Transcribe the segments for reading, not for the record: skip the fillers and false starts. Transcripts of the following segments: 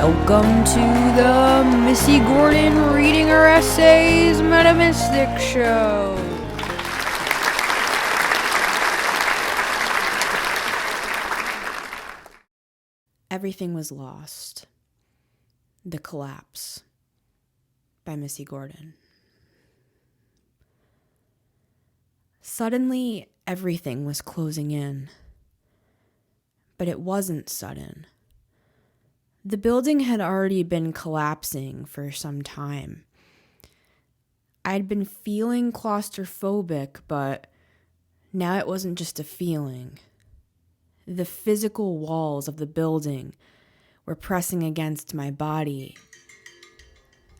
Welcome to the Missy Gordon Reading Her Essays Metamystic Show. Everything Was Lost. The Collapse by Missy Gordon. Suddenly, everything was closing in. But it wasn't sudden. The building had already been collapsing for some time. I'd been feeling claustrophobic, but now it wasn't just a feeling. The physical walls of the building were pressing against my body.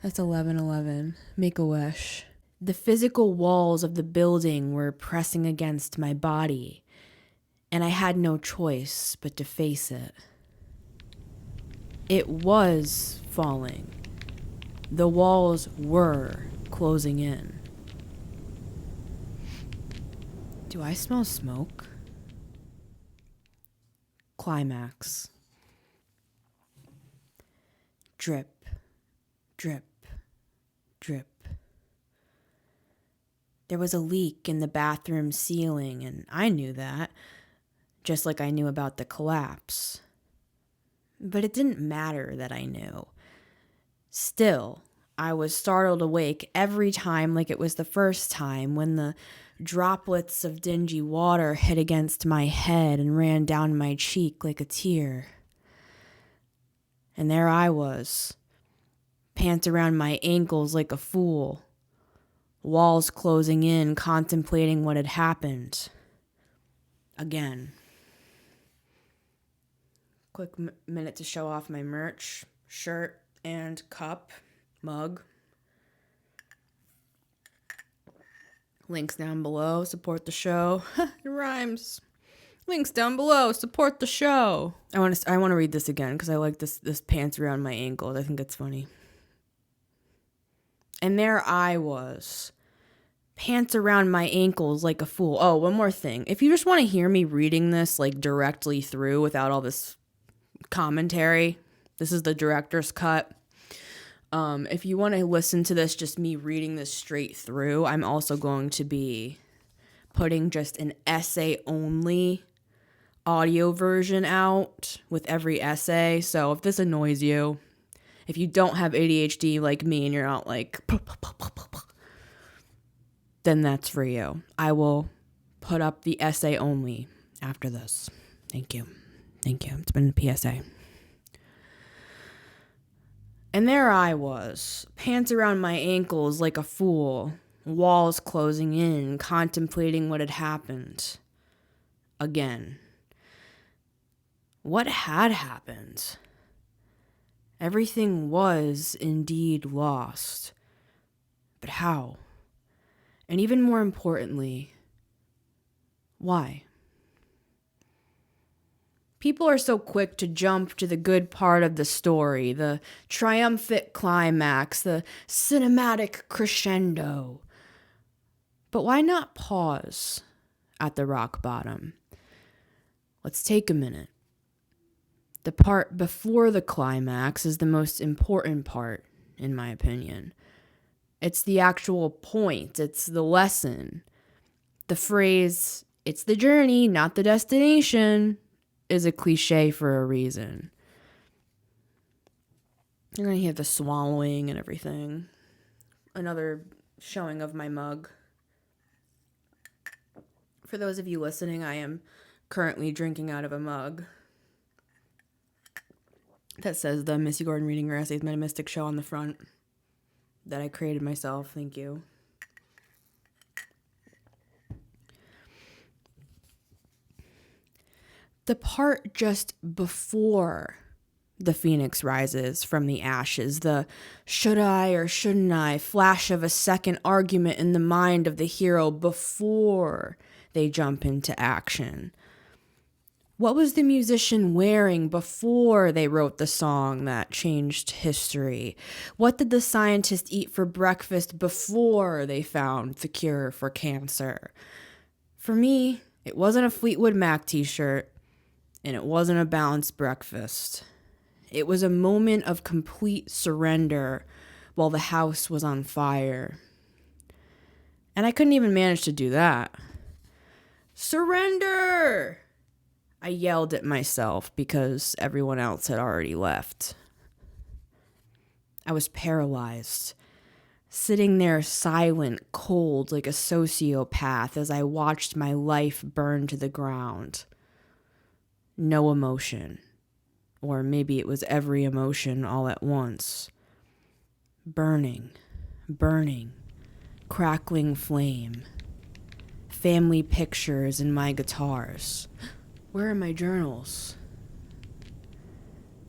That's 11:11. Make a wish. The physical walls of the building were pressing against my body, and I had no choice but to face it. It was falling. The walls were closing in. Do I smell smoke? Climax. Drip, drip, drip. There was a leak in the bathroom ceiling, and I knew that, just like I knew about the collapse. But it didn't matter that I knew. Still, I was startled awake every time like it was the first time when the droplets of dingy water hit against my head and ran down my cheek like a tear. And there I was, pants around my ankles like a fool, walls closing in, contemplating what had happened. Again. Quick minute to show off my merch, shirt and cup, mug. Links down below, support the show. It rhymes. Links down below, support the show. I want to read this again because I like this pants around my ankles. I think it's funny. And there I was, pants around my ankles like a fool. Oh, one more thing. If you just want to hear me reading this like directly through without all this commentary, this is the director's cut. If you want to listen to this, just me reading this straight through, I'm also going to be putting just an essay only audio version out with every essay. So if this annoys you, if you don't have ADHD like me and you're not like, then that's for you. I will put up the essay only after this. Thank you. It's been a PSA. And there I was, pants around my ankles like a fool, walls closing in, contemplating what had happened. Again. What had happened? Everything was indeed lost. But how? And even more importantly, why? People are so quick to jump to the good part of the story, the triumphant climax, the cinematic crescendo. But why not pause at the rock bottom? Let's take a minute. The part before the climax is the most important part, in my opinion. It's the actual point. It's the lesson. The phrase, "It's the journey, not the destination," is a cliche for a reason. You're going to hear the swallowing and everything. Another showing of my mug. For those of you listening, I am currently drinking out of a mug that says the Missy Gordon Reading Her Essays Metamystic Show on the front that I created myself. Thank you. The part just before the phoenix rises from the ashes, the should I or shouldn't I flash of a second argument in the mind of the hero before they jump into action. What was the musician wearing before they wrote the song that changed history? What did the scientist eat for breakfast before they found the cure for cancer? For me, it wasn't a Fleetwood Mac t-shirt. And it wasn't a balanced breakfast. It was a moment of complete surrender while the house was on fire. And I couldn't even manage to do that. Surrender! I yelled at myself because everyone else had already left. I was paralyzed, sitting there silent, cold, like a sociopath as I watched my life burn to the ground. No emotion. Or maybe it was every emotion all at once. Burning, crackling flame. Family pictures and my guitars. Where are my journals?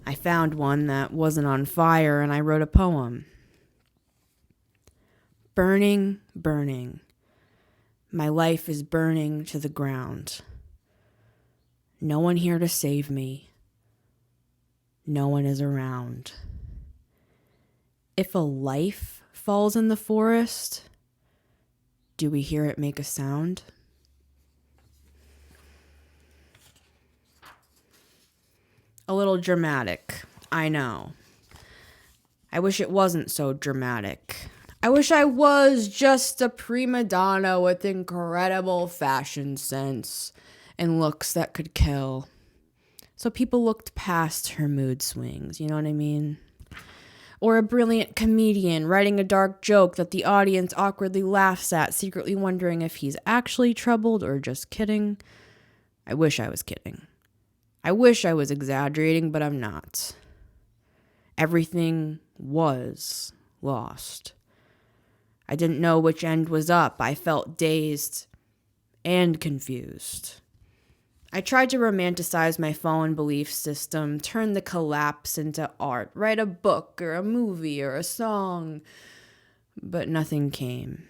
I found one that wasn't on fire and I wrote a poem. Burning. My life is burning to the ground. No one here to save me. No one is around. If a life falls in the forest, do we hear it make a sound? A little dramatic, I know. I wish it wasn't so dramatic. I wish I was just a prima donna with incredible fashion sense and looks that could kill. So people looked past her mood swings, you know what I mean? Or a brilliant comedian writing a dark joke that the audience awkwardly laughs at, secretly wondering if he's actually troubled or just kidding. I wish I was kidding. I wish I was exaggerating, but I'm not. Everything was lost. I didn't know which end was up. I felt dazed and confused. I tried to romanticize my fallen belief system, turn the collapse into art, write a book or a movie or a song, but nothing came.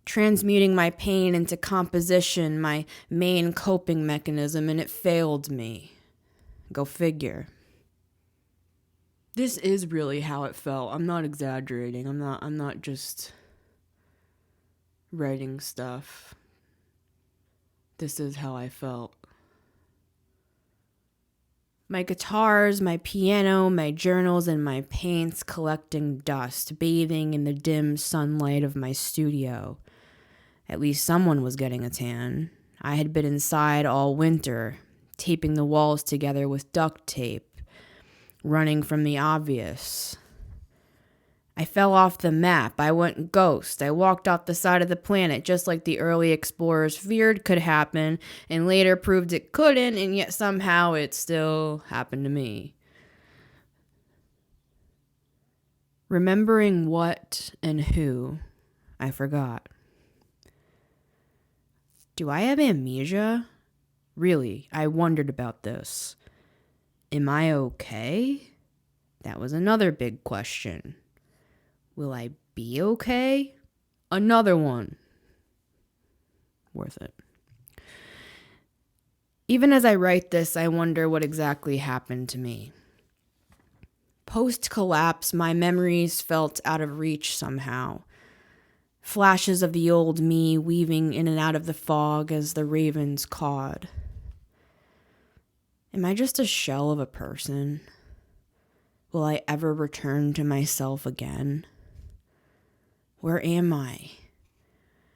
Transmuting my pain into composition, my main coping mechanism, and it failed me. Go figure. This is really how it felt. I'm not exaggerating. I'm not just writing stuff. This is how I felt. My guitars, my piano, my journals, and my paints collecting dust, bathing in the dim sunlight of my studio. At least someone was getting a tan. I had been inside all winter, taping the walls together with duct tape, running from the obvious. I fell off the map. I went ghost. I walked off the side of the planet just like the early explorers feared could happen and later proved it couldn't, and yet somehow it still happened to me. Remembering what and who, I forgot. Do I have amnesia? Really, I wondered about this. Am I okay? That was another big question. Will I be okay? Another one. Worth it. Even as I write this, I wonder what exactly happened to me. Post-collapse, my memories felt out of reach somehow. Flashes of the old me weaving in and out of the fog as the ravens cawed. Am I just a shell of a person? Will I ever return to myself again? Where am I?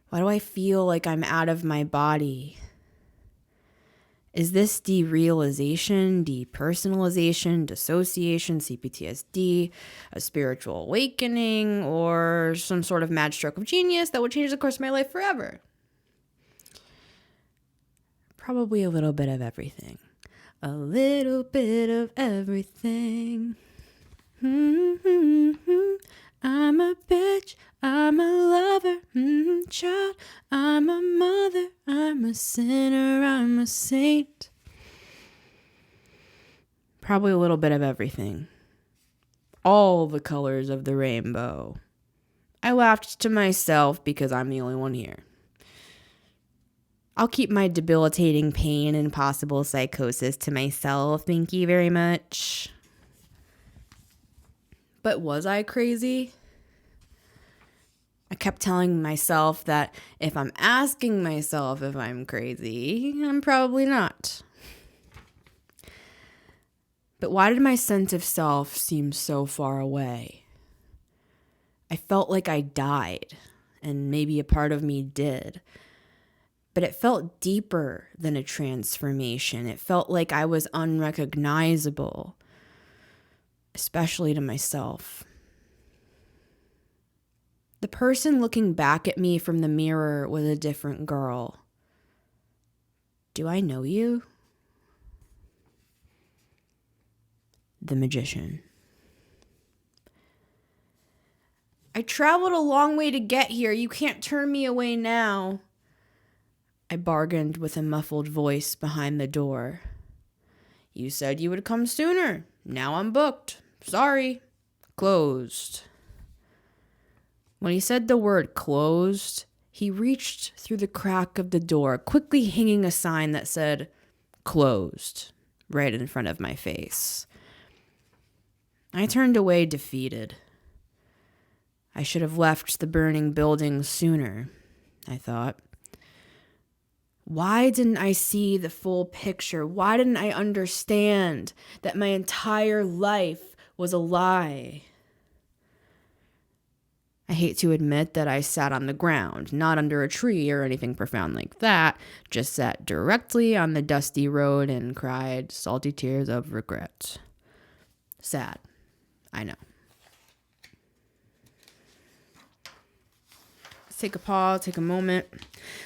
Why do I feel like I'm out of my body? Is this derealization, depersonalization, dissociation, CPTSD, a spiritual awakening, or some sort of mad stroke of genius that will change the course of my life forever? Probably a little bit of everything. A little bit of everything. I'm a bitch, I'm a lover, child, I'm a mother, I'm a sinner, I'm a saint. Probably a little bit of everything. All the colors of the rainbow. I laughed to myself because I'm the only one here. I'll keep my debilitating pain and possible psychosis to myself, thank you very much. But was I crazy? I kept telling myself that if I'm asking myself if I'm crazy, I'm probably not. But why did my sense of self seem so far away? I felt like I died, and maybe a part of me did. But it felt deeper than a transformation. It felt like I was unrecognizable, especially to myself. The person looking back at me from the mirror was a different girl. Do I know you? The magician. I traveled a long way to get here. You can't turn me away now. I bargained with a muffled voice behind the door. You said you would come sooner. Now I'm booked. Sorry. Closed. When he said the word closed, he reached through the crack of the door, quickly hanging a sign that said closed right in front of my face. I turned away defeated. I should have left the burning building sooner, I thought. Why didn't I see the full picture? Why didn't I understand that my entire life was a lie? I hate to admit that I sat on the ground, not under a tree or anything profound like that, just sat directly on the dusty road and cried salty tears of regret. Sad, I know. Let's take a pause, take a moment.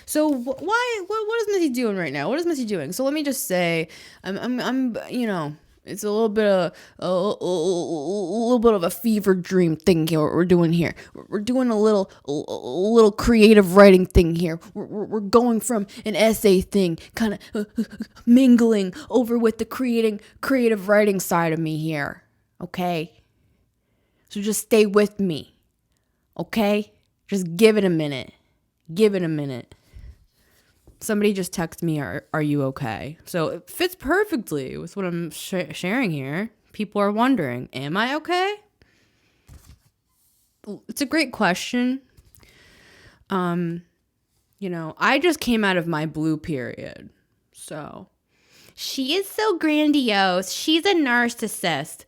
So what is Missy doing right now? What is Missy doing? So let me just say, I'm it's a little bit of a fever dream thing here. What we're doing here, we're doing a little creative writing thing here. We're going from an essay thing, kind of mingling over with the creative writing side of me here. Okay, so just stay with me. Okay, just give it a minute. Give it a minute. Somebody just texted me, are you okay? So it fits perfectly with what I'm sharing here. People are wondering, am I okay? It's a great question. I just came out of my blue period. So she is so grandiose. She's a narcissist.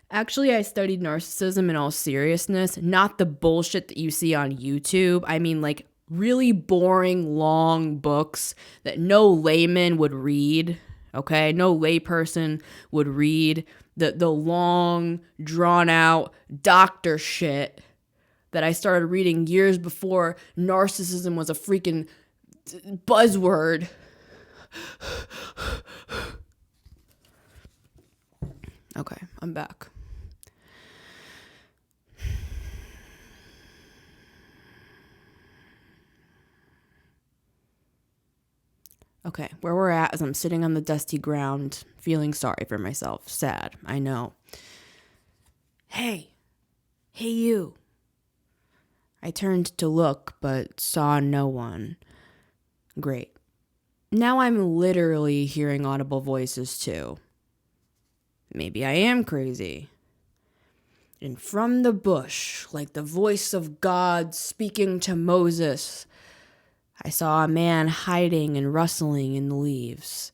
Actually, I studied narcissism in all seriousness, not the bullshit that you see on YouTube. I mean, like, really boring, long books that no layman would read, okay? No layperson would read the long, drawn-out doctor shit that I started reading years before narcissism was a freaking buzzword. Okay, I'm back. Okay, where we're at is I'm sitting on the dusty ground, feeling sorry for myself. Sad, I know. Hey you. I turned to look, but saw no one. Great. Now I'm literally hearing audible voices too. Maybe I am crazy. And from the bush, like the voice of God speaking to Moses, I saw a man hiding and rustling in the leaves.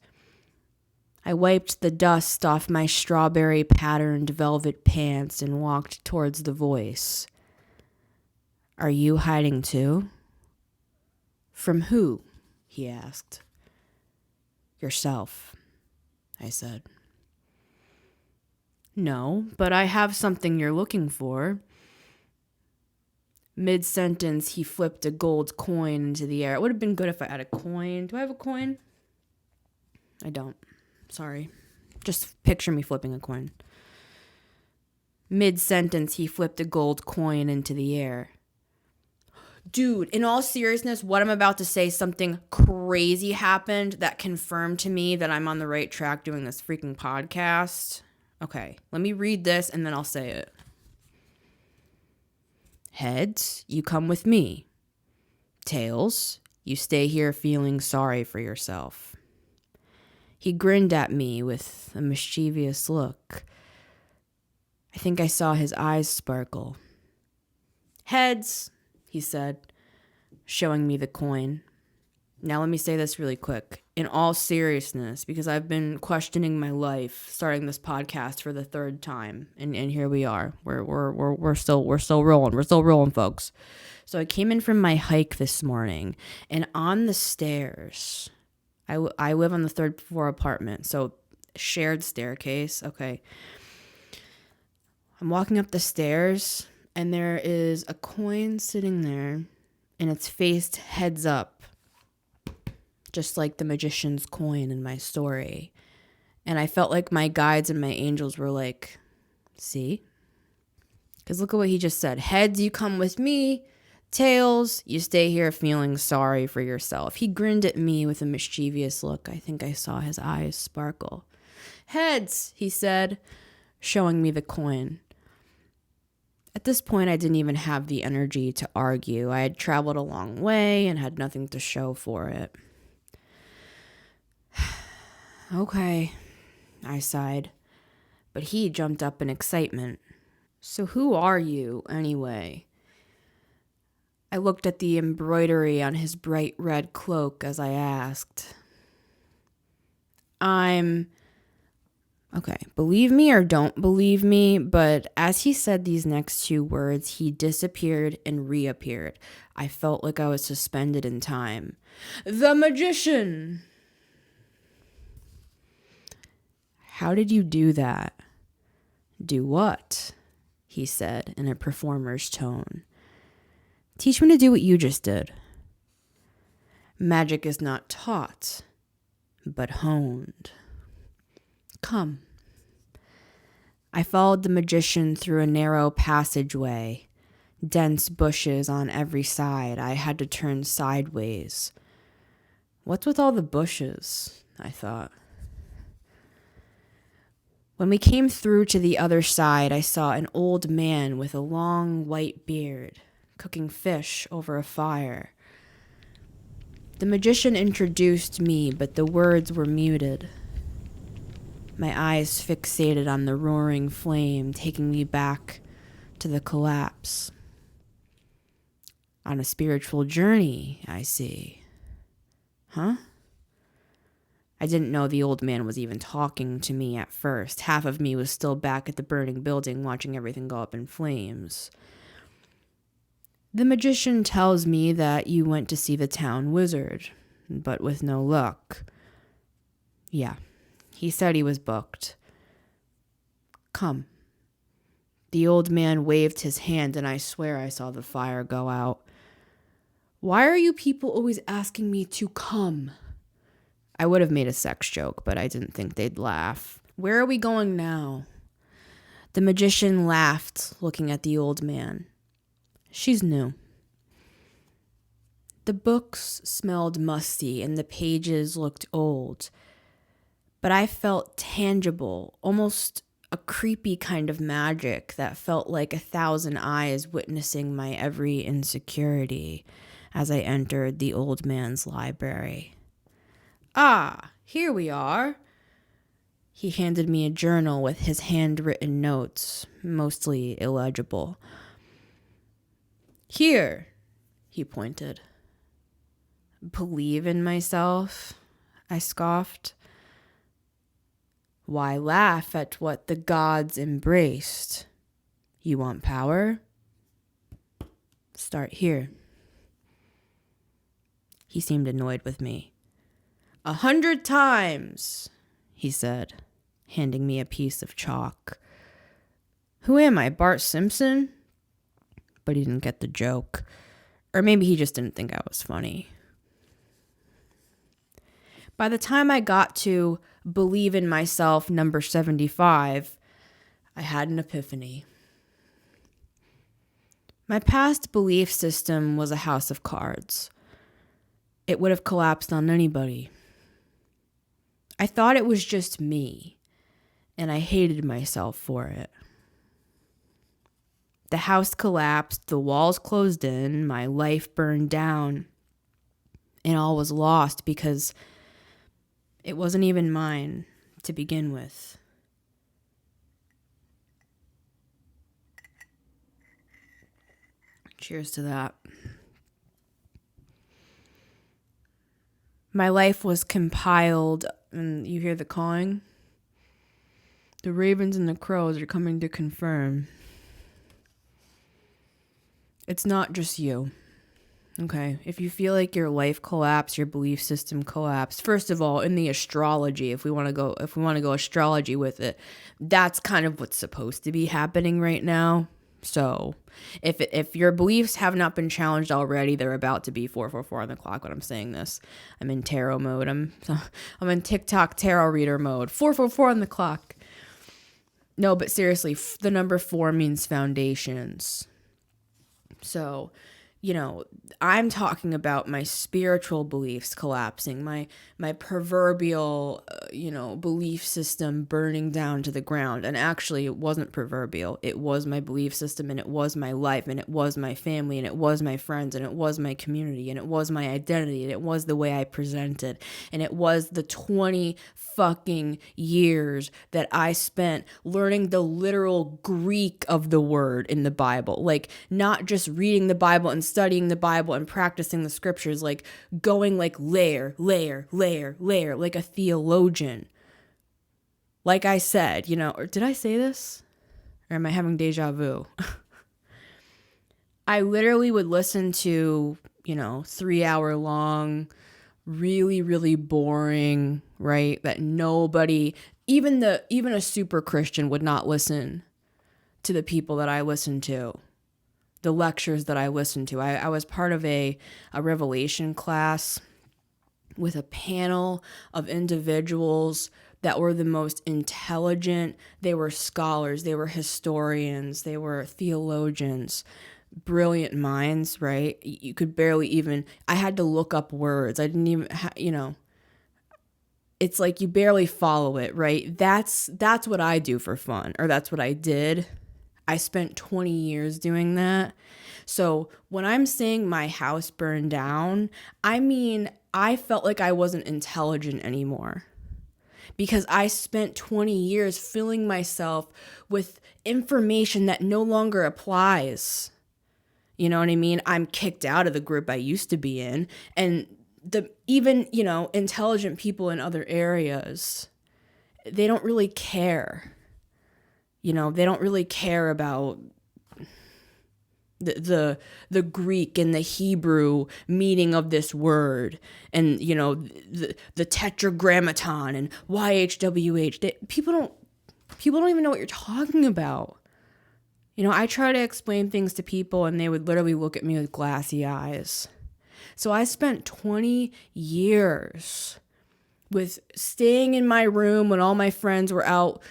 I wiped the dust off my strawberry-patterned velvet pants and walked towards the voice. Are you hiding too? From who? He asked. Yourself, I said. No, but I have something you're looking for. Mid-sentence, he flipped a gold coin into the air. It would have been good if I had a coin. Do I have a coin? I don't. Sorry. Just picture me flipping a coin. Mid-sentence, he flipped a gold coin into the air. Dude, in all seriousness, what I'm about to say, something crazy happened that confirmed to me that I'm on the right track doing this freaking podcast. Okay, let me read this and then I'll say it. Heads, you come with me. Tails, you stay here feeling sorry for yourself. He grinned at me with a mischievous look. I think I saw his eyes sparkle. Heads, he said, showing me the coin. Now, let me say this really quick. In all seriousness, because I've been questioning my life, starting this podcast for the third time, and here we are. We're still rolling. We're still rolling, folks. So I came in from my hike this morning, and on the stairs, I live on the third floor apartment, so shared staircase. Okay, I'm walking up the stairs, and there is a coin sitting there, and it's faced heads up, just like the magician's coin in my story. And I felt like my guides and my angels were like, see? Because look at what he just said. Heads, you come with me. Tails, you stay here feeling sorry for yourself. He grinned at me with a mischievous look. I think I saw his eyes sparkle. Heads, he said, showing me the coin. At this point, I didn't even have the energy to argue. I had traveled a long way and had nothing to show for it. Okay, I sighed, but he jumped up in excitement. So who are you, anyway? I looked at the embroidery on his bright red cloak as I asked. Okay, believe me or don't believe me, but as he said these next two words, he disappeared and reappeared. I felt like I was suspended in time. The magician! How did you do that? Do what? He said in a performer's tone. Teach me to do what you just did. Magic is not taught, but honed. Come. I followed the magician through a narrow passageway, dense bushes on every side. I had to turn sideways. What's with all the bushes? I thought. When we came through to the other side, I saw an old man with a long white beard, cooking fish over a fire. The magician introduced me, but the words were muted. My eyes fixated on the roaring flame, taking me back to the collapse. On a spiritual journey, I see. Huh? I didn't know the old man was even talking to me at first. Half of me was still back at the burning building, watching everything go up in flames. The magician tells me that you went to see the town wizard, but with no luck. Yeah, he said he was booked. Come. The old man waved his hand, and I swear I saw the fire go out. Why are you people always asking me to come? I would have made a sex joke, but I didn't think they'd laugh. Where are we going now? The magician laughed, looking at the old man. She's new. The books smelled musty and the pages looked old, but I felt tangible, almost a creepy kind of magic that felt like 1,000 eyes witnessing my every insecurity as I entered the old man's library. Ah, here we are. He handed me a journal with his handwritten notes, mostly illegible. Here, he pointed. Believe in myself, I scoffed. Why laugh at what the gods embraced? You want power? Start here. He seemed annoyed with me. 100 times, he said, handing me a piece of chalk. Who am I, Bart Simpson? But he didn't get the joke. Or maybe he just didn't think I was funny. By the time I got to believe in myself number 75, I had an epiphany. My past belief system was a house of cards. It would have collapsed on anybody. I thought it was just me, and I hated myself for it. The house collapsed, the walls closed in, my life burned down, and all was lost because it wasn't even mine to begin with. Cheers to that. My life was compiled, and you hear the cawing? The ravens and the crows are coming to confirm. It's not just you. Okay, if you feel like your life collapsed, your belief system collapsed, first of all, in the astrology, if we want to go astrology with it, that's kind of what's supposed to be happening right now. So, if your beliefs have not been challenged already, they're about to be 444 on the clock when I'm saying this. I'm in tarot mode. I'm in TikTok tarot reader mode. 444 on the clock. No, but seriously, the number 4 means foundations. So, I'm talking about my spiritual beliefs collapsing, my proverbial, belief system burning down to the ground. And actually, it wasn't proverbial. It was my belief system, and it was my life, and it was my family, and it was my friends, and it was my community, and it was my identity, and it was the way I presented, and it was the 20 fucking years that I spent learning the literal Greek of the word in the Bible. Like, not just reading the Bible and studying the Bible and practicing the scriptures, like going like layer, like a theologian. Like I said, or did I say this? Or am I having deja vu? I literally would listen to, 3-hour long, really, really boring, right? That nobody, even a super Christian would not listen to the people that I listened to. The lectures that I listened to. I was part of a revelation class with a panel of individuals that were the most intelligent. They were scholars, they were historians, they were theologians, brilliant minds, right? You could barely even, I had to look up words. I didn't even, it's like you barely follow it, right? That's what I do for fun, or that's what I did. I spent 20 years doing that. So when I'm saying my house burned down, I mean, I felt like I wasn't intelligent anymore because I spent 20 years filling myself with information that no longer applies. You know what I mean? I'm kicked out of the group I used to be in, and even intelligent people in other areas, they don't really care. They don't really care about the Greek and the Hebrew meaning of this word, and the tetragrammaton and YHWH. People don't even know what you're talking about. I try to explain things to people, and they would literally look at me with glassy eyes. So I spent 20 years with staying in my room when all my friends were out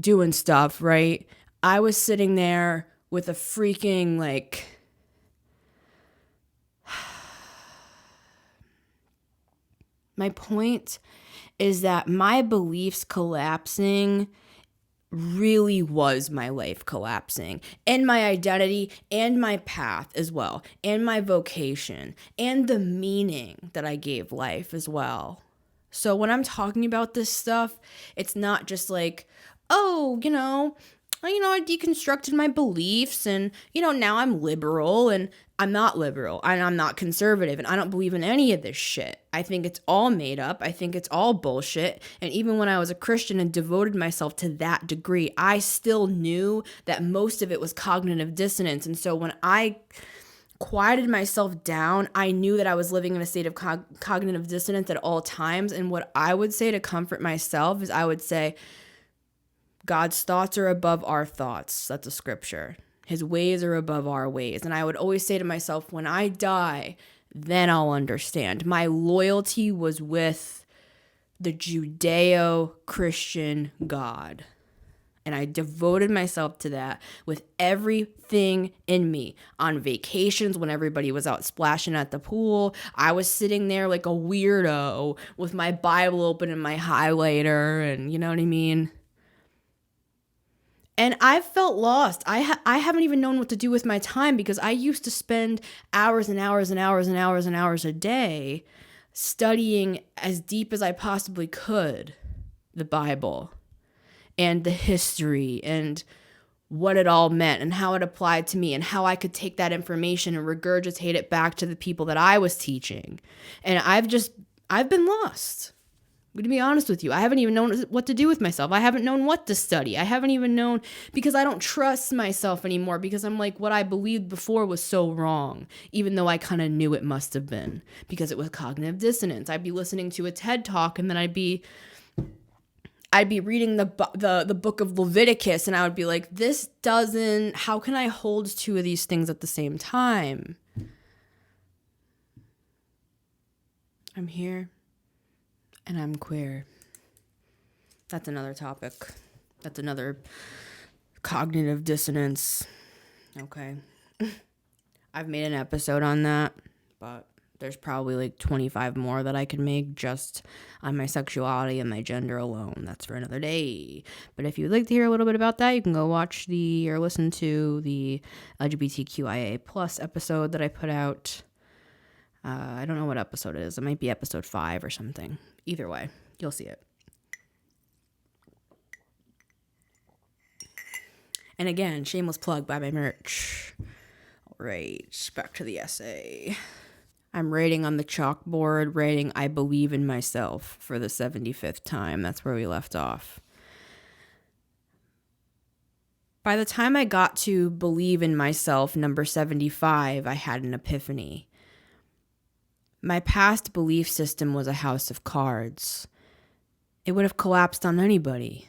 doing stuff, right? I was sitting there with a freaking, my point is that my beliefs collapsing really was my life collapsing, and my identity, and my path as well, and my vocation, and the meaning that I gave life as well. So when I'm talking about this stuff, it's not just like, oh, I deconstructed my beliefs, and, now I'm liberal, and I'm not liberal, and I'm not conservative, and I don't believe in any of this shit. I think it's all made up. I think it's all bullshit. And even when I was a Christian and devoted myself to that degree, I still knew that most of it was cognitive dissonance. And so when I quieted myself down, I knew that I was living in a state of cognitive dissonance at all times. And what I would say to comfort myself is I would say, God's thoughts are above our thoughts. That's a scripture. His ways are above our ways. And I would always say to myself, when I die, then I'll understand. My loyalty was with the Judeo-Christian God. And I devoted myself to that with everything in me. On vacations, when everybody was out splashing at the pool, I was sitting there like a weirdo with my Bible open and my highlighter, and you know what I mean? And I felt lost. I haven't even known what to do with my time, because I used to spend hours and hours and hours and hours and hours a day studying as deep as I possibly could the Bible and the history and what it all meant and how it applied to me and how I could take that information and regurgitate it back to the people that I was teaching. And I've been lost. I'm going to be honest with you. I haven't even known what to do with myself. I haven't known what to study. I haven't even known, because I don't trust myself anymore, because I'm like, what I believed before was so wrong, even though I kind of knew it must have been, because it was cognitive dissonance. I'd be listening to a TED talk, and then I'd be reading the book of Leviticus, and I would be like, this doesn't, how can I hold two of these things at the same time? I'm here. And I'm queer. That's another topic. That's another cognitive dissonance. Okay. I've made an episode on that, but there's probably like 25 more that I could make just on my sexuality and my gender alone. That's for another day. But if you'd like to hear a little bit about that, you can go watch or listen to the LGBTQIA plus episode that I put out. I don't know what episode it is. It might be episode 5 or something. Either way, you'll see it. And again, shameless plug, buy my merch. All right, back to the essay. I'm writing on the chalkboard, writing I believe in myself for the 75th time. That's where we left off. By the time I got to believe in myself, number 75, I had an epiphany. My past belief system was a house of cards. It would have collapsed on anybody.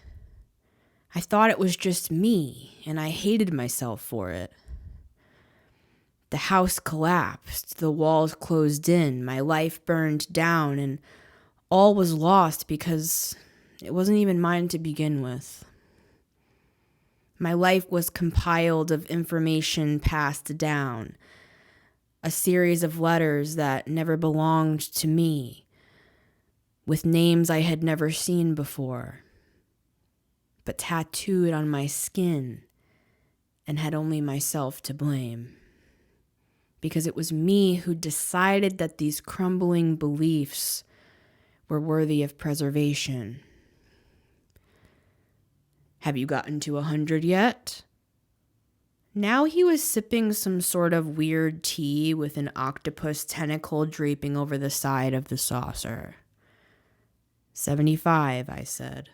I thought it was just me, and I hated myself for it. The house collapsed, the walls closed in, my life burned down, and all was lost because it wasn't even mine to begin with. My life was compiled of information passed down, a series of letters that never belonged to me, with names I had never seen before, but tattooed on my skin, and had only myself to blame. Because it was me who decided that these crumbling beliefs were worthy of preservation. Have you gotten to 100 yet? Now he was sipping some sort of weird tea with an octopus tentacle draping over the side of the saucer. 75, I said.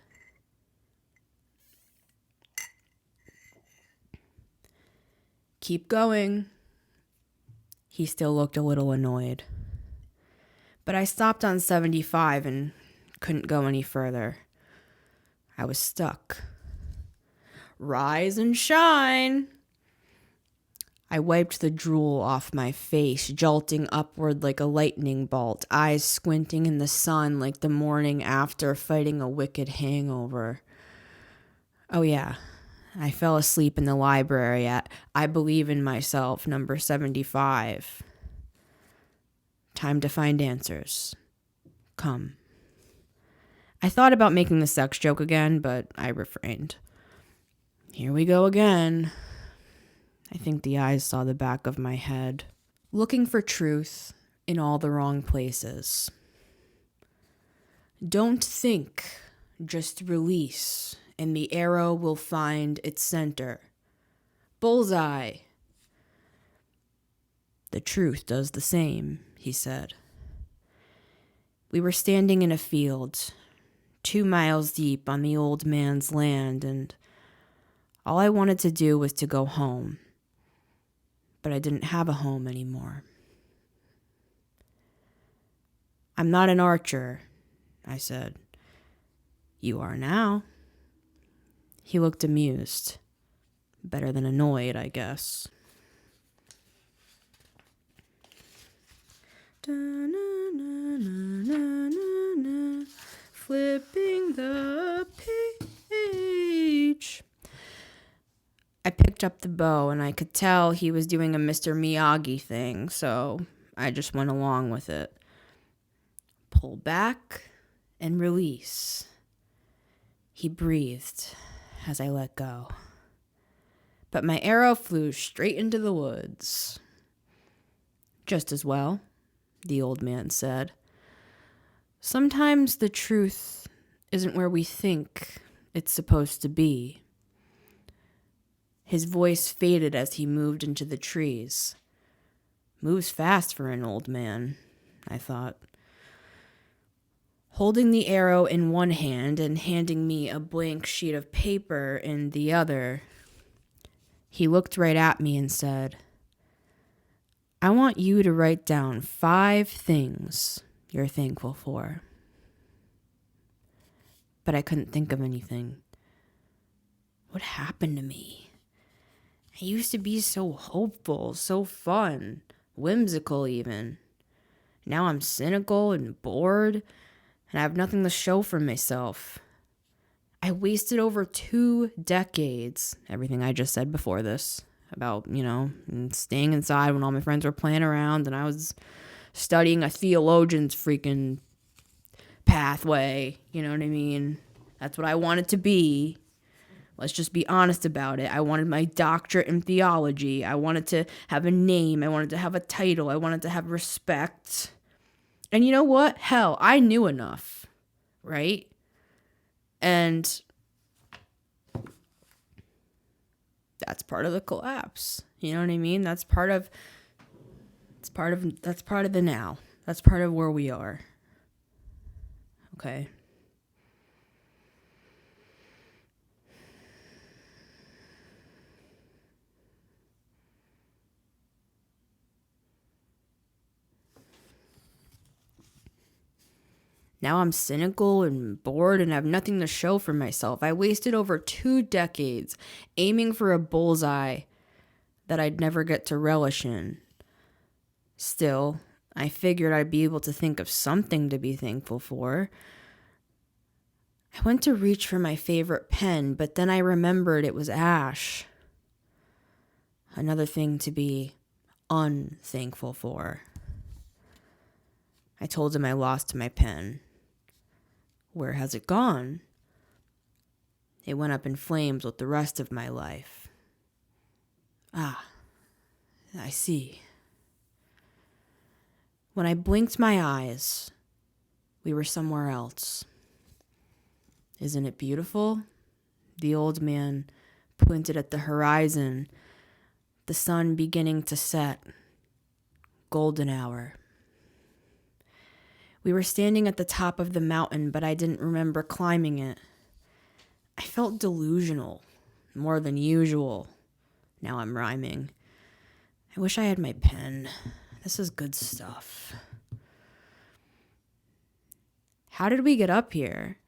Keep going. He still looked a little annoyed. But I stopped on 75 and couldn't go any further. I was stuck. Rise and shine. I wiped the drool off my face, jolting upward like a lightning bolt, eyes squinting in the sun like the morning after fighting a wicked hangover. Oh yeah, I fell asleep in the library at I Believe in Myself, number 75. Time to find answers. Come. I thought about making the sex joke again, but I refrained. Here we go again. I think the eyes saw the back of my head, looking for truth in all the wrong places. Don't think, just release, and the arrow will find its center. Bullseye. The truth does the same, he said. We were standing in a field, 2 miles deep on the old man's land, and all I wanted to do was to go home. But I didn't have a home anymore. I'm not an archer, I said. You are now. He looked amused. Better than annoyed, I guess. Flipping the page. I picked up the bow, and I could tell he was doing a Mr. Miyagi thing, so I just went along with it. Pull back and release. He breathed as I let go. But my arrow flew straight into the woods. Just as well, the old man said. Sometimes the truth isn't where we think it's supposed to be. His voice faded as he moved into the trees. Moves fast for an old man, I thought. holding the arrow in one hand and handing me a blank sheet of paper in the other. He looked right at me and said, "I want you to write down 5 things you're thankful for." But I couldn't think of anything. What happened to me? I used to be so hopeful, so fun, whimsical even. Now I'm cynical and bored, and I have nothing to show for myself. I wasted over 2 decades, everything I just said before this, about, staying inside when all my friends were playing around and I was studying a theologian's freaking pathway, you know what I mean? That's what I wanted to be. Let's just be honest about it. I wanted my doctorate in theology. I wanted to have a name. I wanted to have a title. I wanted to have respect. And you know what? Hell, I knew enough, right? And that's part of the collapse. You know what I mean? That's part of the now. That's part of where we are. Okay. Now I'm cynical and bored and have nothing to show for myself. I wasted over 2 decades aiming for a bullseye that I'd never get to relish in. Still, I figured I'd be able to think of something to be thankful for. I went to reach for my favorite pen, but then I remembered it was ash. Another thing to be unthankful for. I told him I lost my pen. Where has it gone? It went up in flames with the rest of my life. Ah, I see. When I blinked my eyes, we were somewhere else. Isn't it beautiful? The old man pointed at the horizon, the sun beginning to set. Golden hour. We were standing at the top of the mountain, but I didn't remember climbing it. I felt delusional, more than usual. Now I'm rhyming. I wish I had my pen. This is good stuff. How did we get up here?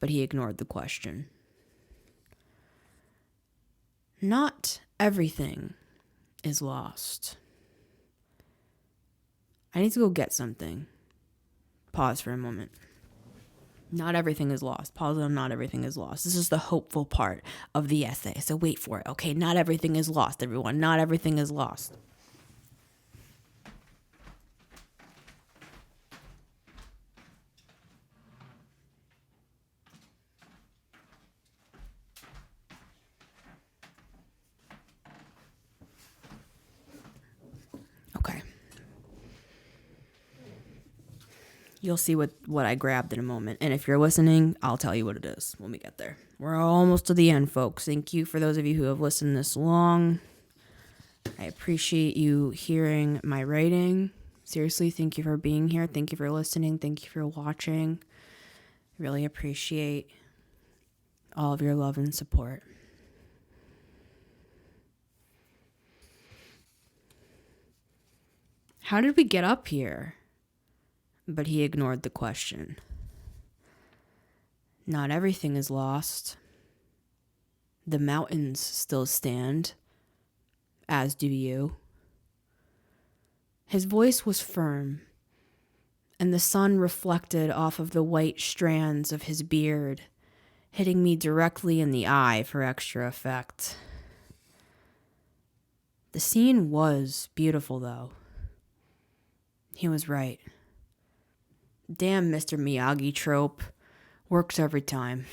But he ignored the question. Not everything is lost. I need to go get something. Pause for a moment. Not everything is lost. Pause on not everything is lost. This is the hopeful part of the essay. So wait for it. Okay, not everything is lost, everyone. Not everything is lost. Okay. You'll see what I grabbed in a moment. And if you're listening, I'll tell you what it is when we get there. We're almost to the end, folks. Thank you for those of you who have listened this long. I appreciate you hearing my writing. Seriously, thank you for being here. Thank you for listening. Thank you for watching. I really appreciate all of your love and support. How did we get up here? But he ignored the question. Not everything is lost. The mountains still stand, as do you. His voice was firm, and the sun reflected off of the white strands of his beard, hitting me directly in the eye for extra effect. The scene was beautiful, though. He was right. Damn Mr. Miyagi trope. Works every time.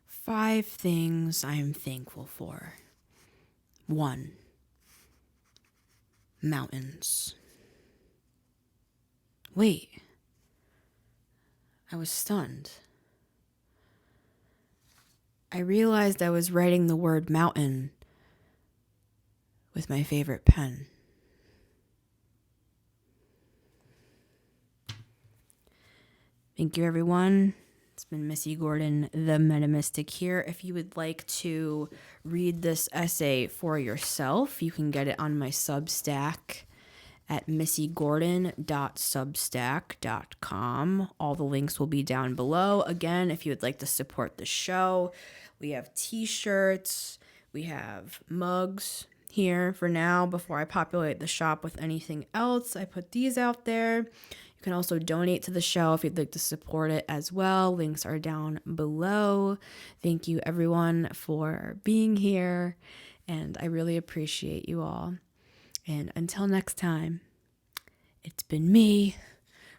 5 things I am thankful for. 1. Mountains. Wait. I was stunned. I realized I was writing the word mountain with my favorite pen. Thank you, everyone. It's been Missy Gordon, the Metamystic here. If you would like to read this essay for yourself, you can get it on my Substack at missygordon.substack.com. All the links will be down below. Again, if you would like to support the show, we have t-shirts, we have mugs here for now. Before I populate the shop with anything else, I put these out there. You can also donate to the show if you'd like to support it as well. Links are down below. Thank you, everyone, for being here, and I really appreciate you all. And until next time, it's been me,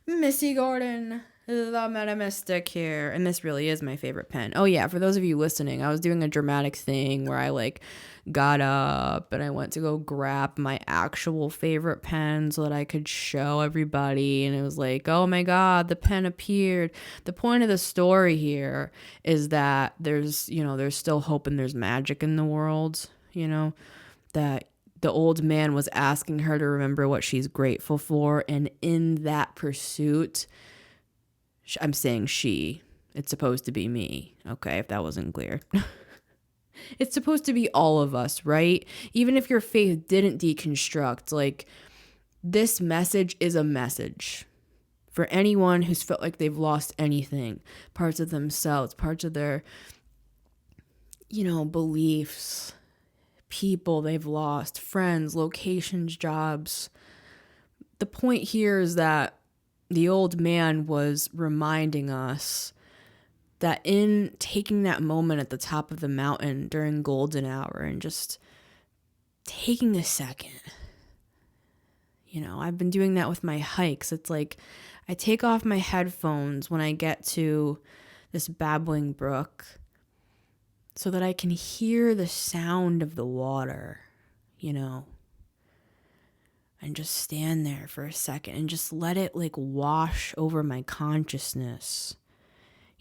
Missy Gordon, the Metamystic here. And this really is my favorite pen. Oh yeah, for those of you listening, I was doing a dramatic thing where I got up and I went to go grab my actual favorite pen so that I could show everybody. And it was like, oh my God, the pen appeared. The point of the story here is that there's still hope and there's magic in the world, that the old man was asking her to remember what she's grateful for. And in that pursuit, I'm saying it's supposed to be me. Okay, if that wasn't clear. It's supposed to be all of us, right? Even if your faith didn't deconstruct, this message is a message for anyone who's felt like they've lost anything, parts of themselves, parts of their, beliefs, people they've lost, friends, locations, jobs. The point here is that the old man was reminding us that in taking that moment at the top of the mountain during golden hour and just taking a second, I've been doing that with my hikes. It's like I take off my headphones when I get to this babbling brook so that I can hear the sound of the water, and just stand there for a second and just let it wash over my consciousness,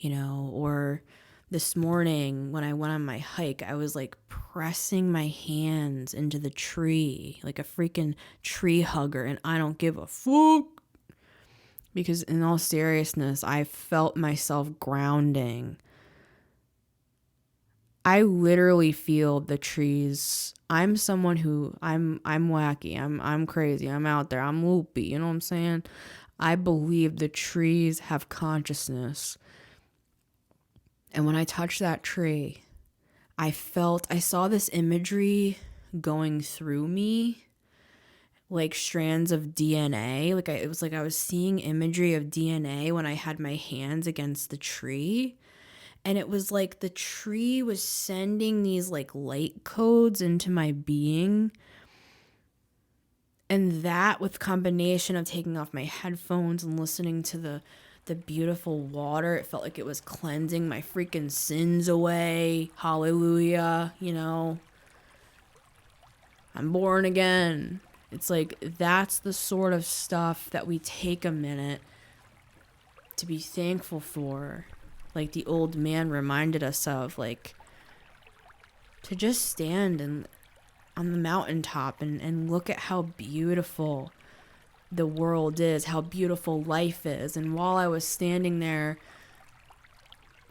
or this morning when I went on my hike, I was pressing my hands into the tree like a freaking tree hugger, and I don't give a fuck, because in all seriousness, I felt myself grounding. I literally feel the trees. I'm someone who I'm wacky. I'm crazy. I'm out there. I'm loopy. You know what I'm saying? I believe the trees have consciousness. And when I touched that tree, I saw this imagery going through me like strands of DNA. It was like I was seeing imagery of DNA when I had my hands against the tree. And it was like the tree was sending these light codes into my being. And that, with combination of taking off my headphones and listening to the beautiful water, it felt like it was cleansing my freaking sins away. Hallelujah, I'm born again. It's that's the sort of stuff that we take a minute to be thankful for. Like the old man reminded us of, to just stand on the mountaintop and look at how beautiful the world is, how beautiful life is. And while I was standing there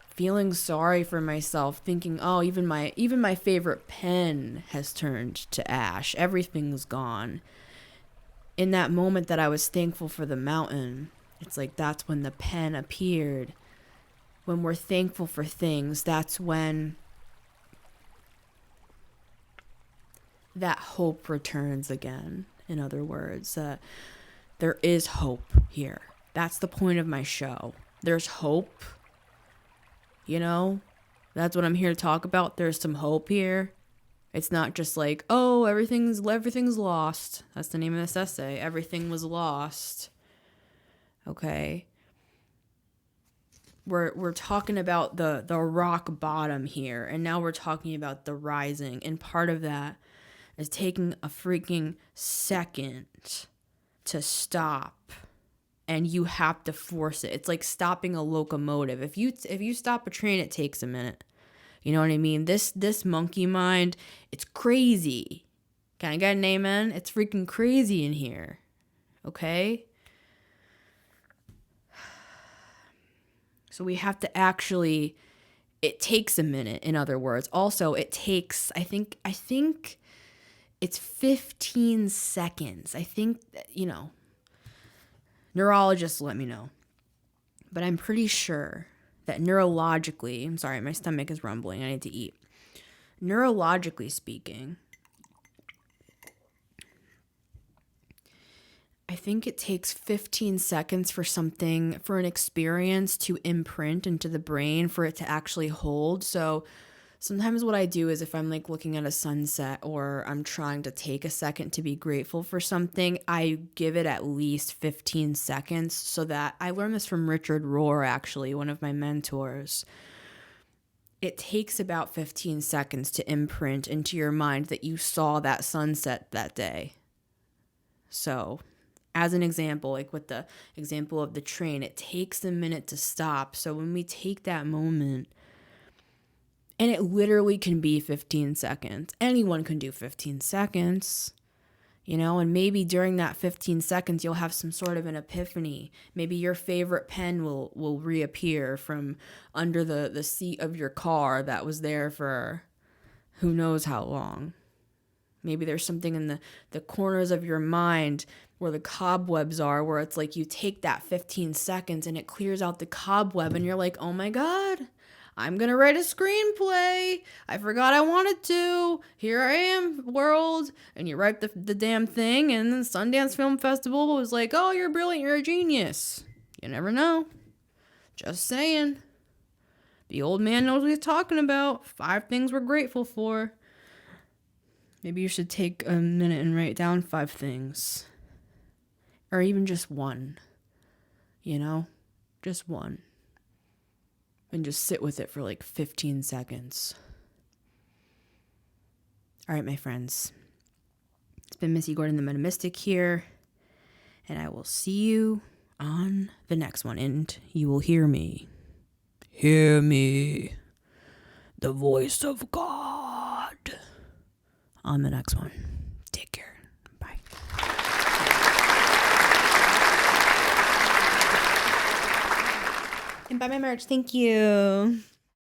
feeling sorry for myself, thinking, oh, even my favorite pen has turned to ash, everything's gone. In that moment that I was thankful for the mountain, it's that's when the pen appeared. When we're thankful for things, that's when that hope returns again. In other words, there is hope here. That's the point of my show. There's hope. That's what I'm here to talk about. There's some hope here. It's not just oh, everything's lost. That's the name of this essay. Everything was lost. Okay. We're talking about the rock bottom here, and now we're talking about the rising, and part of that is taking a freaking second to stop, and you have to force it. It's like stopping a locomotive. If you stop a train, it takes a minute. You know what I mean? This monkey mind, it's crazy. Can I get an amen? It's freaking crazy in here. Okay? So we have to actually, it takes a minute, in other words. Also, it takes, I think it's 15 seconds. I think, neurologists let me know. But I'm pretty sure that neurologically, I'm sorry, my stomach is rumbling. I need to eat. Neurologically speaking, I think it takes 15 seconds for an experience to imprint into the brain for it to actually hold. So sometimes what I do is if I'm like looking at a sunset or I'm trying to take a second to be grateful for something, I give it at least 15 seconds so that I learned this from Richard Rohr, actually, one of my mentors. It takes about 15 seconds to imprint into your mind that you saw that sunset that day. So as an example, like with the example of the train, it takes a minute to stop. So when we take that moment, and it literally can be 15 seconds. Anyone can do 15 seconds, and maybe during that 15 seconds, you'll have some sort of an epiphany. Maybe your favorite pen will reappear from under the seat of your car that was there for who knows how long. Maybe there's something in the corners of your mind where the cobwebs are, where it's like you take that 15 seconds and it clears out the cobweb and you're like, oh my God, I'm going to write a screenplay. I forgot I wanted to. Here I am, world. And you write the damn thing, and then Sundance Film Festival was like, oh, you're brilliant, you're a genius. You never know. Just saying. The old man knows what he's talking about. 5 things we're grateful for. Maybe you should take a minute and write down 5 things. Or even just one. Just one. And just sit with it for like 15 seconds. All right, my friends. It's been Missy Gordon, the Metamystic here. And I will see you on the next one. And you will hear me. Hear me. The voice of God. On the next one. Take care. Bye. And buy my merch. Thank you.